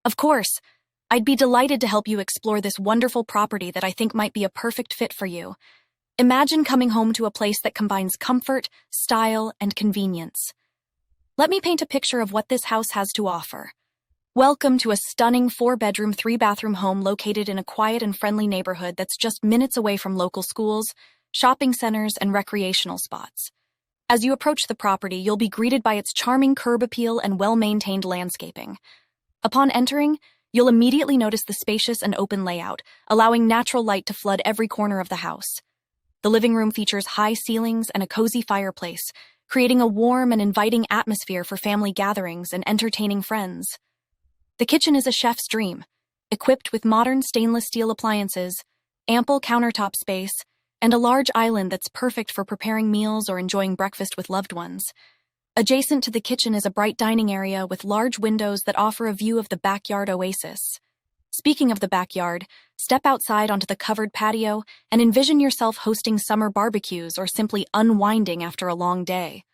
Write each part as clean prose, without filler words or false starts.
Of course, I'd be delighted to help you explore this wonderful property that I think might be a perfect fit for you. Imagine coming home to a place that combines comfort, style, and convenience. Let me paint a picture of what this house has to offer. Welcome to a stunning 4-bedroom, 3-bathroom home located in a quiet and friendly neighborhood that's just minutes away from local schools, shopping centers, and recreational spots. As you approach the property, you'll be greeted by its charming curb appeal and well-maintained landscaping. Upon entering, you'll immediately notice the spacious and open layout, allowing natural light to flood every corner of the house. The living room features high ceilings and a cozy fireplace, creating a warm and inviting atmosphere for family gatherings and entertaining friends. The kitchen is a chef's dream, equipped with modern stainless steel appliances, ample countertop space, and a large island that's perfect for preparing meals or enjoying breakfast with loved ones. Adjacent to the kitchen is a bright dining area with large windows that offer a view of the backyard oasis. Speaking of the backyard, step outside onto the covered patio and envision yourself hosting summer barbecues or simply unwinding after a long day.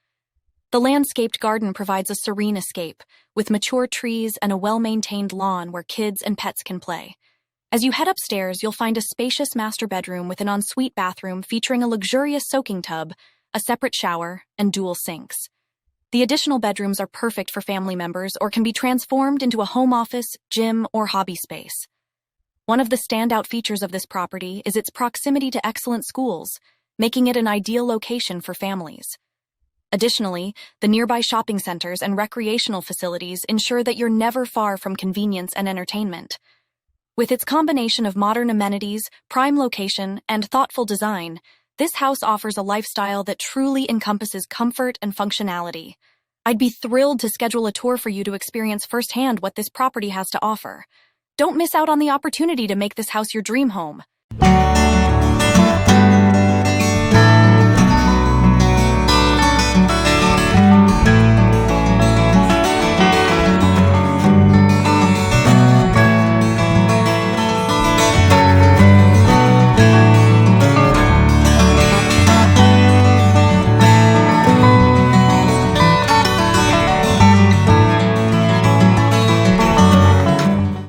The landscaped garden provides a serene escape, with mature trees and a well-maintained lawn where kids and pets can play. As you head upstairs, you'll find a spacious master bedroom with an ensuite bathroom featuring a luxurious soaking tub, a separate shower, and dual sinks. The additional bedrooms are perfect for family members or can be transformed into a home office, gym, or hobby space. One of the standout features of this property is its proximity to excellent schools, making it an ideal location for families. Additionally, the nearby shopping centers and recreational facilities ensure that you're never far from convenience and entertainment. With its combination of modern amenities, prime location, and thoughtful design, this house offers a lifestyle that truly encompasses comfort and functionality. I'd be thrilled to schedule a tour for you to experience firsthand what this property has to offer. Don't miss out on the opportunity to make this house your dream home.